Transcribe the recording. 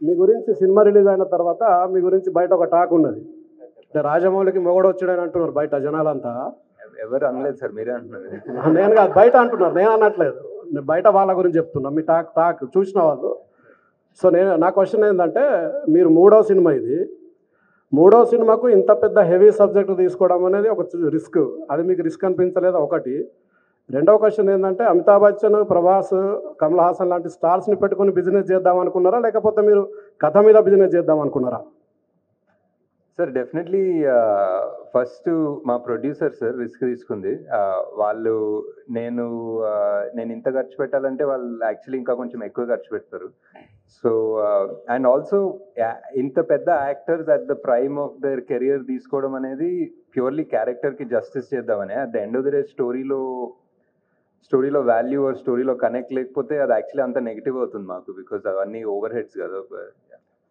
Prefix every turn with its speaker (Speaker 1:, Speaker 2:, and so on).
Speaker 1: మీ గురించి cinema release అయిన తర్వాత మీ గురించి బయట ఒక టాక్ ఉన్నది. అంటే రాజమౌళికి మొగుడు వచ్చాడని అంటున్నారు బయట జనాలంతా.
Speaker 2: ఎవరు అనలేదు సార్, మీరే అంటున్నారు.
Speaker 1: నేను కాదు, బయట అంటున్నారు, నేను అనట్లేదు. నేను బయట వాళ్ళ గురించి చెప్తున్నా, మీ టాక్ చూసిన వాళ్ళు. సో నా క్వశ్చన్ ఏంటంటే, మీరు మూడో సినిమా ఇది, మూడో సినిమాకు ఇంత పెద్ద హెవీ సబ్జెక్ట్ తీసుకోవడం అనేది ఒక రిస్క్. అది మీకు రిస్క్ అనిపించలేదా? ఒకటి. రెండవ క్వశ్చన్ ఏంటంటే, అమితాబ్ బచ్చన్, ప్రభాస్, కమల్ హాసన్ లాంటి స్టార్స్ని పెట్టుకుని బిజినెస్ చేద్దాం అనుకున్నారా, లేకపోతే మీరు కథ మీద బిజినెస్ చేద్దాం అనుకున్నారా?
Speaker 2: సార్ డెఫినెట్లీ ఫస్ట్ మా ప్రొడ్యూసర్ సార్ రిస్క్ తీసుకుంది. వాళ్ళు నేను ఇంత ఖర్చు పెట్టాలంటే వాళ్ళు యాక్చువల్లీ ఇంకా కొంచెం ఎక్కువ ఖర్చు పెడతారు. సో అండ్ ఆల్సో ఇంత పెద్ద actors at the prime of their career తీసుకోవడం అనేది ప్యూర్లీ క్యారెక్టర్కి జస్టిస్ చేద్దామని. At the end of the day స్టోరీలో వాల్యూ ఆర్ స్టోరీలో కనెక్ట్ లేకపోతే అది యాక్చువల్లీ అంత నెగిటివ్ అవుతుంది మాకు, బికాజ్ అవన్నీ ఓవర్ హెడ్స్ కదా.